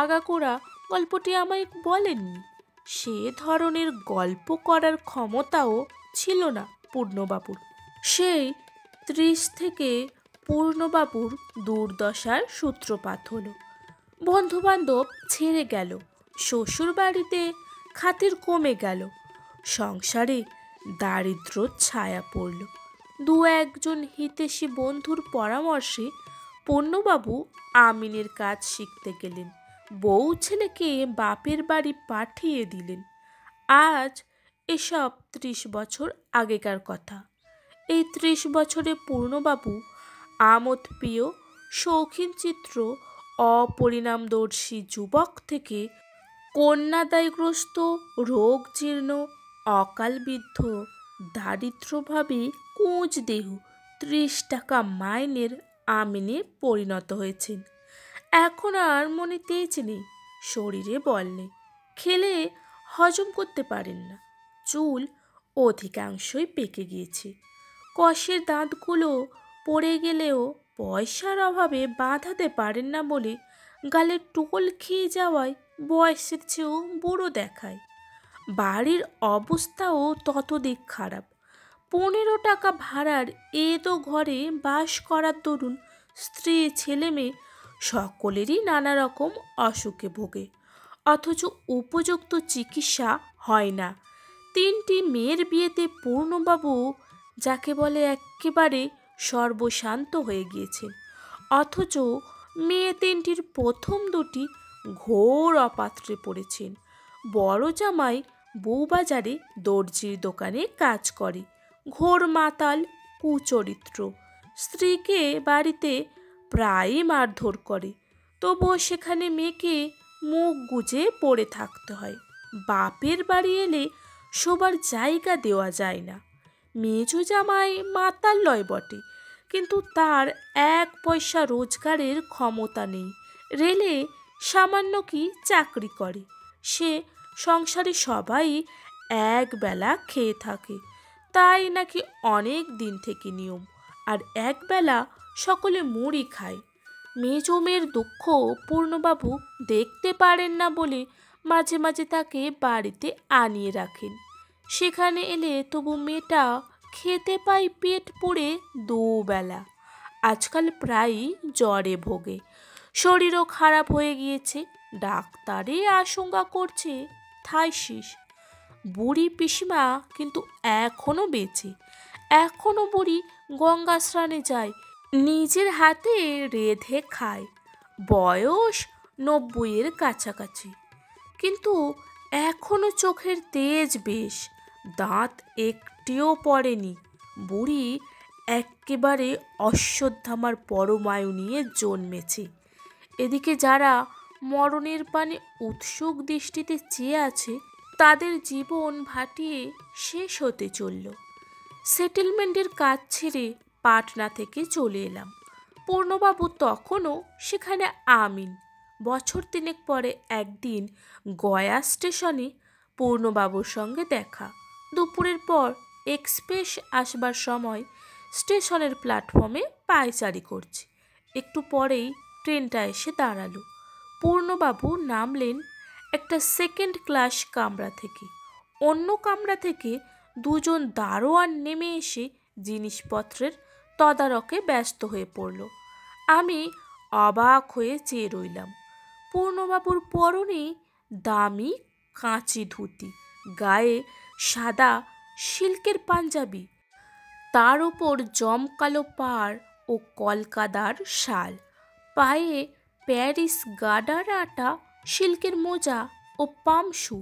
আগাগোড়া গল্পটি আমায় বলেননি। সে ধরনের গল্প করার ক্ষমতাও ছিল না পূর্ণবাবুর। সেই 30 থেকে পূর্ণবাবুর দুর্দশার সূত্রপাত হলো। বন্ধুবান্ধব ছেড়ে গেল, শ্বশুর বাড়িতে খাতির কমে গেল, সংসারে দারিদ্র ছায়া পড়ল। 2-1 হিতৈষী বন্ধুর পরামর্শে পূর্ণবাবু আমিনের কাজ শিখতে গেলেন, বউ ছেলেকে বাপের বাড়ি পাঠিয়ে দিলেন। আজ এসব 30 বছর আগেকার কথা। এই 30 বছরে পূর্ণবাবু আমোদপ্রিয়, শৌখিন চিত্র, অপরিণামদর্শী যুবক থেকে কন্যাদায়গ্রস্ত, রোগজীর্ণ, অকালবিদ্ধ, দারিদ্র্যভাবে কুঁজ দেহ 30 টাকা মাইনের আমিনে পরিণত হয়েছেন। এখন আর মনে তেজ নেই, শরীরে বল নেই, খেলে হজম করতে পারেন না, চুল অধিকাংশই পেকে গিয়েছে, কষের দাঁতগুলো পড়ে গেলেও পয়সার অভাবে বাঁধাতে পারেন না বলে গালে টোল খেয়ে যাওয়ায় বয়সের চেয়েও বুড়ো দেখায়। বাড়ির অবস্থাও ততদিক খারাপ। 15 টাকা ভাড়ার তো ঘরে বাস করার দরুন স্ত্রী ছেলে মেয়ে সকলেরই নানা রকম অসুখে ভোগে। অথচ উপযুক্ত চিকিৎসা হয় না। 3টি মেয়ের বিয়েতে পূর্ণবাবু যাকে বলে একেবারে সর্বশান্ত হয়ে গিয়েছেন, অথচ মেয়ে 3টির প্রথম 2টি ঘোর অপাত্রে পড়েছেন। বড় জামাই বউবাজারে দর্জির দোকানে কাজ করে, ঘোর মাতাল, কুচরিত্র, স্ত্রীকে বাড়িতে প্রায়ই মারধর করে, তবুও সেখানে মেয়েকে মুখ গুজে পড়ে থাকতে হয়। বাপের বাড়ি এলে শোবার জায়গা দেওয়া যায় না। মেজো জামাই মাতাল লয় বটে, কিন্তু তার 1 পয়সা রোজগারের ক্ষমতা নেই। রেলে সামান্য কি চাকরি করে। সে সংসারে সবাই একবেলা খেয়ে থাকে, তাই নাকি অনেক দিন থেকে নিয়ম, আর একবেলা সকলে মুড়ি খায়। মেজো মেয়ের দুঃখ পূর্ণবাবু দেখতে পারেন না বলে মাঝে মাঝে তাকে বাড়িতে আনিয়ে রাখেন। সেখানে এলে তবু মেয়েটা খেতে পায় পেট পুড়ে 2 বেলা। আজকাল প্রায়ই জ্বরে ভোগে, শরীরও খারাপ হয়ে গিয়েছে। ডাক্তারে আশঙ্কা করছে থাইসিস। বুড়ি পিসিমা কিন্তু এখনো বেঁচে, এখনো বুড়ি গঙ্গা স্নানে যায়, নিজের হাতে রেঁধে খায়। বয়স 90-এর কাছাকাছি, কিন্তু এখনো চোখের তেজ বেশ, দাঁত একটিও পড়েনি। বুড়ি একেবারে অশ্বত্থামার পরমায়ু নিয়ে জন্মেছে। এদিকে যারা মরণের পানে উৎসুক দৃষ্টিতে চেয়ে আছে, তাদের জীবন ভাটিয়ে শেষ হতে চলল। সেটেলমেন্টের কাজ ছেড়ে পাটনা থেকে চলে এলাম। পূর্ণবাবু তখনও সেখানে আমিন। বছর 3 পরে একদিন গয়া স্টেশনে পূর্ণবাবুর সঙ্গে দেখা। দুপুরের পর এক্সপ্রেস আসবার সময় স্টেশনের প্ল্যাটফর্মে পায়চারি করছি। একটু পরেই ট্রেনটা এসে দাঁড়ালো। পূর্ণবাবু নামলেন একটা 2nd ক্লাস কামরা থেকে। অন্য কামরা থেকে 2 জন দারোয়ান নেমে এসে জিনিসপত্রের তদারকে ব্যস্ত হয়ে পড়ল। আমি অবাক হয়ে চেয়ে রইলাম। পূর্ণবাবুর পরনে দামি কাঁচি ধুতি, গায়ে সাদা সিল্কের পাঞ্জাবি, তার উপর জমকালো পাড় ও কলকাদার শাল, পায়ে প্যারিস গার্ডার আটা সিল্কের মোজা ও পামশু,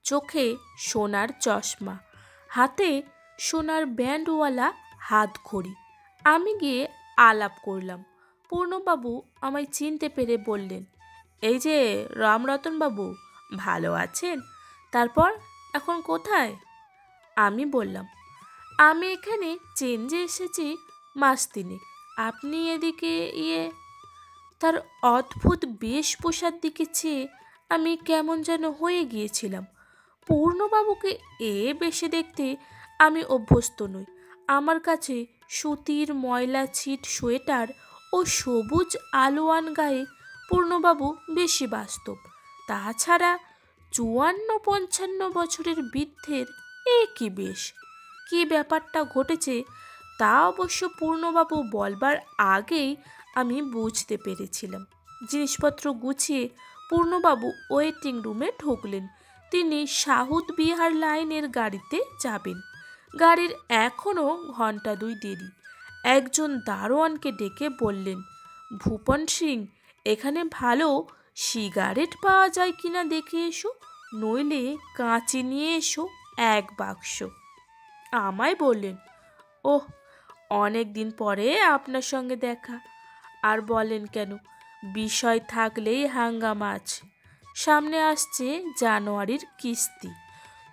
চোখে সোনার চশমা, হাতে সোনার ব্যান্ডওয়ালা হাত ঘড়ি। আমি গিয়ে আলাপ করলাম। পূর্ণবাবু আমায় চিনতে পেরে বললেন, এই যে রামরতনবাবু, ভালো আছেন? তারপর এখন কোথায়? আমি বললাম, আমি এখানে চেঞ্জে এসেছি 3 মাস। আপনি এদিকে তার অদ্ভুত বেশভূষার দিকে চেয়ে আমি কেমন যেন হয়ে গিয়েছিলাম। পূর্ণবাবুকে বেশে দেখতে আমি অভ্যস্ত নই। আমার কাছে সুতির ময়লা ছিট সোয়েটার ও সবুজ আলোয়ান গায়ে পূর্ণবাবু বেশি বাস্তব। তাছাড়া 54-55 বছরের বৃদ্ধের কি বেশ। কি ব্যাপারটা ঘটেছে তা অবশ্য পূর্ণবাবু বলবার আগেই আমি বুঝতে পেরেছিলাম। জিনিসপত্র গুছিয়ে পূর্ণবাবু ওয়েটিং রুমে ঢুকলেন। তিনি সাউথ বিহার লাইনের গাড়িতে যাবেন। গাড়ির এখনও ঘন্টা 2 দেরি। একজন দারোয়ানকে ডেকে বললেন, ভূপন সিং, এখানে ভালো সিগারেট পাওয়া যায় কিনা দেখে এসো, নইলে কাঁচি নিয়ে এসো 1 বাক্স। আমায় বললেন, ওহ, অনেক দিন পরে আপনার সঙ্গে দেখা। আর বলেন কেন, বিষয় থাকলেই হাঙ্গামা আছে। সামনে আসছে জানুয়ারির কিস্তি।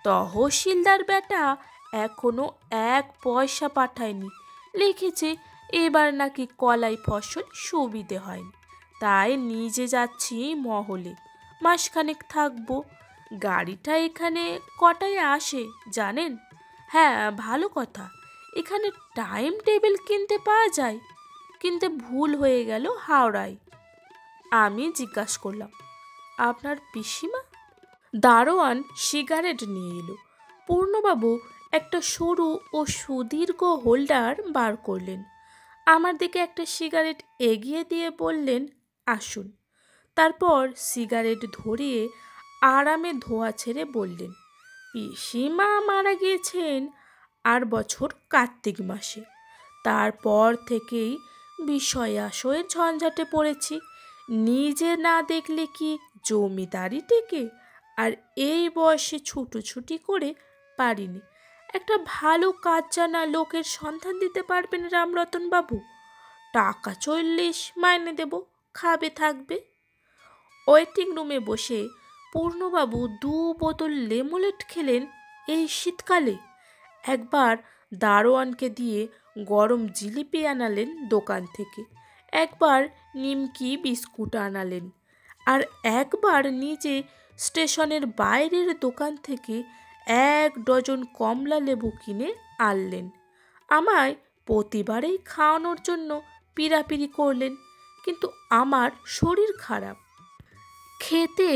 তহসিলদার বেটা এখনো 1 পয়সা পাঠায়নি। লিখেছে এবার নাকি কলাই ফসল সুবিধে হয়নি, তাই নিজে যাচ্ছি মহলে, মাসখানেক থাকবো। গাড়িটা এখানে কটায় আসে জানেন? হ্যাঁ, ভালো কথা, এখানে টাইম টেবিল কিনতে পাওয়া যায়। কিনতে ভুল হয়ে গেল হাওড়ায়। আমি জিজ্ঞাসা করলাম, আপনার পিসিমা? দারোয়ান সিগারেট নিয়ে এলো। পূর্ণবাবু একটা সরু ও সুদীর্ঘ হোল্ডার বার করলেন, আমার দিকে একটা সিগারেট এগিয়ে দিয়ে বললেন, আসুন। তারপর সিগারেট ধরিয়ে আরামে ধোয়া ছেড়ে বললেন, পিসিমা মারা গিয়েছেন আর বছর কার্তিক মাসে। তারপর থেকেই বিষয় আশয়ের ঝঞ্ঝাটে পড়েছি। নিজে না দেখলে কি জমিদারি টেকে? আর এই বয়সে ছুটোছুটি করে পারিনি। একটা ভালো কাজ জানা লোকের সন্ধান দিতে পারবেন রামরতন বাবু? টাকা 40 মাইনে দেব, খাবে থাকবে। ওয়েটিং রুমে বসে পূর্ণবাবু 2 বোতল লেমোনেড খেলেন এই শীতকালে। একবার দারোয়ানকে দিয়ে গরম জিলিপি আনালেন দোকান থেকে, একবার নিমকি বিস্কুট আনালেন, আর একবার নিজে স্টেশনের বাইরের দোকান থেকে 1 ডজন কমলা লেবু কিনে আনলেন। আমায় প্রতিবারেই খাওয়ানোর জন্য পিড়াপিড়ি করলেন, কিন্তু আমার শরীর খারাপ, খেতে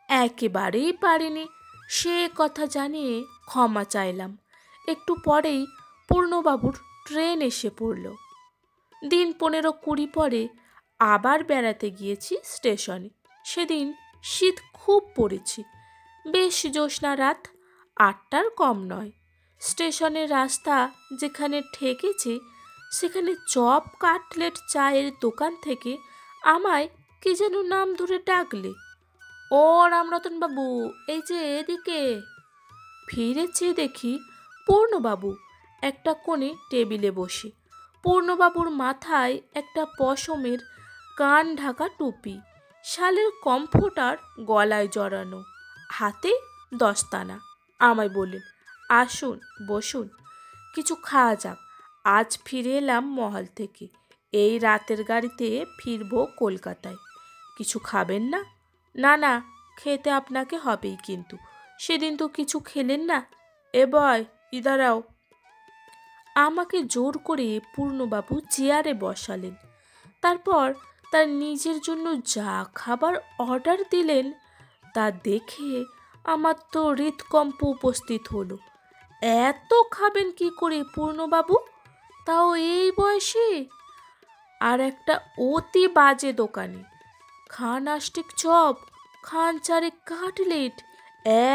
একেবারেই পারিনি। সে কথা জানিয়ে ক্ষমা চাইলাম। একটু পরেই পূর্ণবাবুর ট্রেন এসে পড়ল। দিন 15-20 পরে আবার বেড়াতে গিয়েছি স্টেশনে। সেদিন শীত খুব পড়েছে, বেশ জ্যোৎস্না রাত, 8টার কম নয়। স্টেশনের রাস্তা যেখানে ঠেকেছে সেখানে চপ কাটলেট চায়ের দোকান থেকে আমায় কি যেন নাম ধরে ডাকলে, ও রামরতন বাবু, এই যে এদিকে। ফিরেছি দেখি পূর্ণবাবু একটা কোণে টেবিলে বসে। পূর্ণবাবুর মাথায় একটা পশমের কান ঢাকা টুপি, শালের কমফোর্টার গলায় জড়ানো, হাতে দস্তানা। আমায় বললেন, আসুন বসুন, কিছু খাওয়া যাক। আজ ফিরে এলাম মহল থেকে, এই রাতের গাড়িতে ফিরবো কলকাতায়। কিছু খাবেন না? না না, খেতে আপনাকে হবেই, কিন্তু সেদিন তো কিছু খেলেন না। এ বয়, ইদারাও। আমাকে জোর করে পূর্ণবাবু চেয়ারে বসালেন। তারপর তার নিজের জন্য যা খাবার অর্ডার দিলেন তা দেখে আমার তো হৃদকম্প উপস্থিত হলো। এত খাবেন কি করে পূর্ণবাবু, তাও এই বয়সে? আর একটা অতি বাজে দোকানে খান আষ্টিক চপ, খান 4 কাটলেট,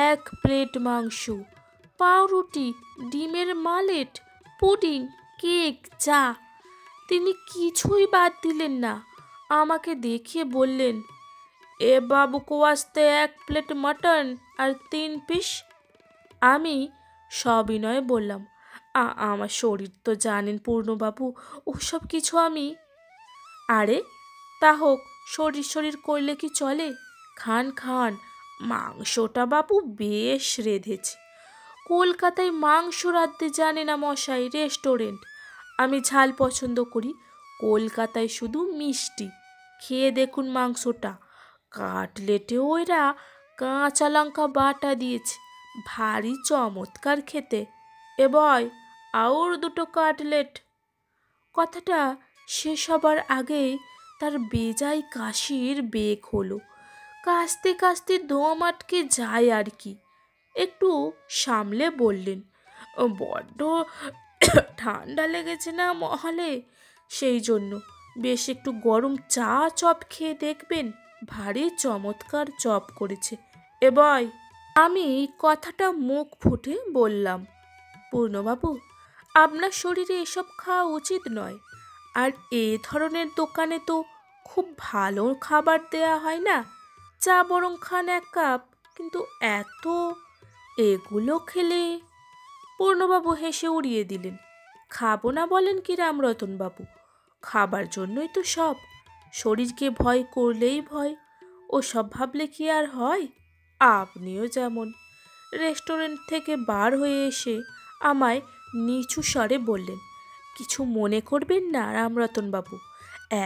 1 প্লেট মাংস, পাউরুটি, ডিমের মালেট, পুডিং, কেক, চা। তিনি কিছুই বাদ দিলেন না। আমাকে দেখিয়ে বললেন, এ বাবু কো আসতে 1 প্লেট মটন আর 3 পিস। আমি সবিনয়ে বললাম, আমার শরীর তো জানেন পূর্ণবাবু, ওসব কিছু আমি। আরে তা হোক, শরীর শরীর করলে কি চলে? খান খান, মাংসটা বাবু বেশ রেঁধেছে। কলকাতায় মাংস রাঁধতে জানে না মশাই রেস্টুরেন্ট। আমি ঝাল পছন্দ করি, কলকাতায় শুধু মিষ্টি। খেয়ে দেখুন মাংসটা, কাটলেটেও এরা কাঁচা লঙ্কা বাটা দিয়েছে, ভারী চমৎকার খেতে। এ বয়, আর 2টো কাটলেট। কথাটা শেষ হবার আগেই তার বেজায় কাশির বেগ হলো। কাশতে কাশতে দম আটকে যায় আর কি। একটু সামলে বললেন, বড্ড ঠান্ডা লেগেছে না মহলে, সেই জন্য। বেশ একটু গরম চা চপ খেয়ে দেখবেন, ভারী চমৎকার চপ করেছে। এ বয়। আমি কথাটা মুখ ফুটে বললাম, পূর্ণবাবু, আপনার শরীরে এসব খাওয়া উচিত নয়। আর এ ধরনের দোকানে তো খুব ভালো খাবার দেয়া হয় না। চা বরং খান 1 কাপ, কিন্তু এত এগুলো খেলে। পূর্ণবাবু হেসে উড়িয়ে দিলেন, খাবো না বলেন কি রামরতনবাবু? খাবার জন্যই তো সব। শরীরকে ভয় করলেই ভয়, ও সব ভাবলে কি আর হয়? আপনিও যেমন। রেস্টুরেন্ট থেকে বার হয়ে এসে আমায় নিচু স্বরে বললেন, কিছু মনে করবেন না রামরতনবাবু,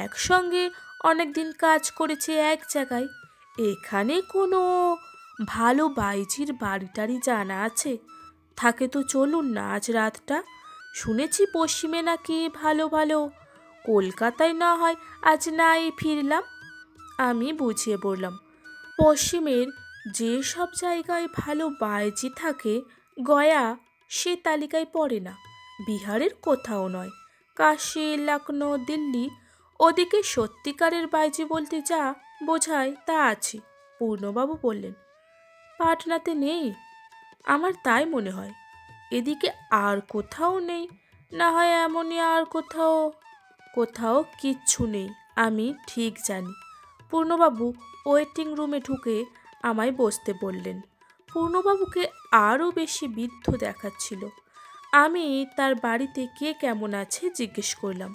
একসঙ্গে অনেক দিন কাজ করেছে এক জায়গায়। এখানে কোনো ভালো বাইজির বাড়িটারি জানা আছে? থাকে তো চলুন না আজ রাতটা। শুনেছি পশ্চিমে নাকি ভালো ভালো, কলকাতায় না হয় আজ নাই ফিরলাম। আমি বুঝিয়ে বললাম, পশ্চিমের যে সব জায়গায় ভালো বাইজি থাকে গয়া সে তালিকায় পড়ে না, বিহারের কোথাও নয়। কাশী, লখনৌ, দিল্লি, ওদিকে সত্যিকারের বাইজি বলতে যা বোঝায় তা আছে। পূর্ণবাবু বললেন, পাটনাতে নেই? আমার তাই মনে হয়। এদিকে আর কোথাও নেই, না হয় এমনই আর কোথাও। কোথাও কিচ্ছু নেই, আমি ঠিক জানি। পূর্ণবাবু ওয়েটিং রুমে ঢুকে আমায় বসতে বললেন। পূর্ণবাবুকে আরও বেশি বিদ্ধ দেখাচ্ছিল। আমি তার বাড়িতে কে কেমন আছে জিজ্ঞেস করলাম।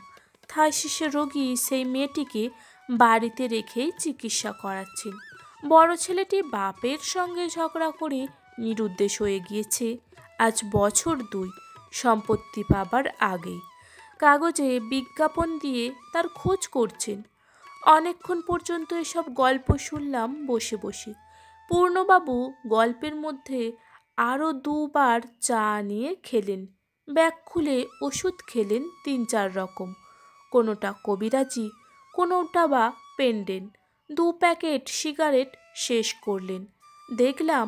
থাইসিসের রোগী সেই মেয়েটিকে বাড়িতে রেখেই চিকিৎসা করাচ্ছেন। বড় ছেলেটি বাপের সঙ্গে ঝগড়া করে নিরুদ্দেশ হয়ে গিয়েছে আজ বছর 2 সম্পত্তি পাবার আগেই। কাগজে বিজ্ঞাপন দিয়ে তার খোঁজ করছেন। অনেকক্ষণ পর্যন্ত এসব গল্প শুনলাম বসে বসে। পূর্ণবাবু গল্পের মধ্যে আরও 2 বার চা নিয়ে খেলেন। ব্যাগ খুলে ওষুধ খেলেন 3-4 রকম, কোনোটা কবিরাজি, কোনোটা বা পেন্ডেন। 2 প্যাকেট সিগারেট শেষ করলেন। দেখলাম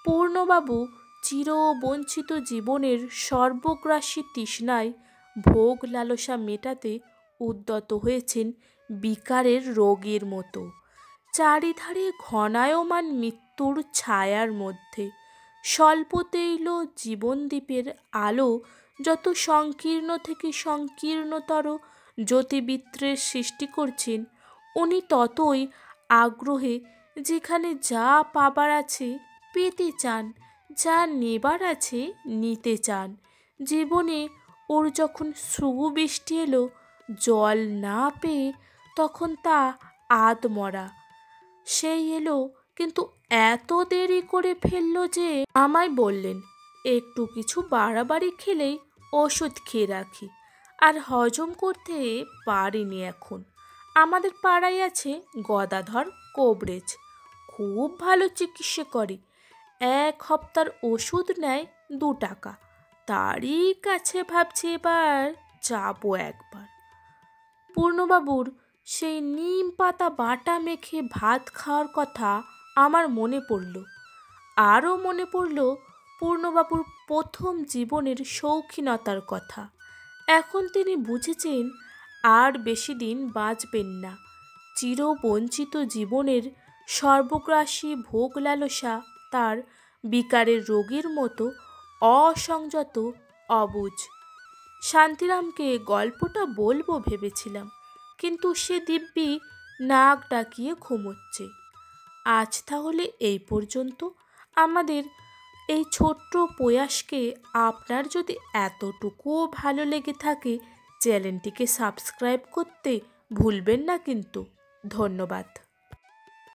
পূর্ণবাবু চিরবঞ্চিত জীবনের সর্বগ্রাসী তৃষ্ণায় ভোগ লালসা মেটাতে উদ্যত হয়েছেন বিকারের রোগীর মতো, চারিধারে ঘনায়মান মৃত্যুর ছায়ার মধ্যে। স্বল্পতৈল জীবনদ্বীপের আলো যত সংকীর্ণ থেকে সংকীর্ণতর জ্যোতিবিত্রের সৃষ্টি করছেন, উনি ততই আগ্রহে যেখানে যা পাবার আছে পেতে চান, যা নেবার আছে নিতে চান। জীবনে ওর যখন সুবৃষ্টি এলো, জল না পেয়ে তখন তা আধমরা। সেই এলো, কিন্তু এত দেরি করে ফেললো যে আমায় বললেন একটু কিছু বাড়াবাড়ি খেলেই ওষুধ খেয়ে রাখি, আর হজম করতে পারিনি এখন। আমাদের পাড়ায় আছে গদাধর কোবরেজ, খুব ভালো চিকিৎসা করে। 1 হপ্তার ওষুধ নেয় 2 টাকা। তারই কাছে ভাবছি এবার যাবো একবার। পূর্ণবাবুর সেই নিম পাতা বাটা মেখে ভাত খাওয়ার কথা আমার মনে পড়ল। আরও মনে পড়ল পূর্ণবাবুর প্রথম জীবনের শৌখিনতার কথা। এখন তিনি বুঝেছেন আর বেশি দিন বাঁচবেন না। চিরবঞ্চিত জীবনের সর্বগ্রাসী ভোগ লালসা তার বিকারের রোগীর মতো অসংযত, অবুঝ। শান্তিরামকে গল্পটা বলবো ভেবেছিলাম, কিন্তু সে দিব্যি নাক ডাকিয়ে ঘুমোচ্ছে। আজ তাহলে এই পর্যন্ত। আমাদের এই ছোট্ট প্রয়াসকে আপনার যদি এতটুকুও ভালো লেগে থাকে, চ্যানেলটিকে সাবস্ক্রাইব করতে ভুলবেন না কিন্তু। ধন্যবাদ।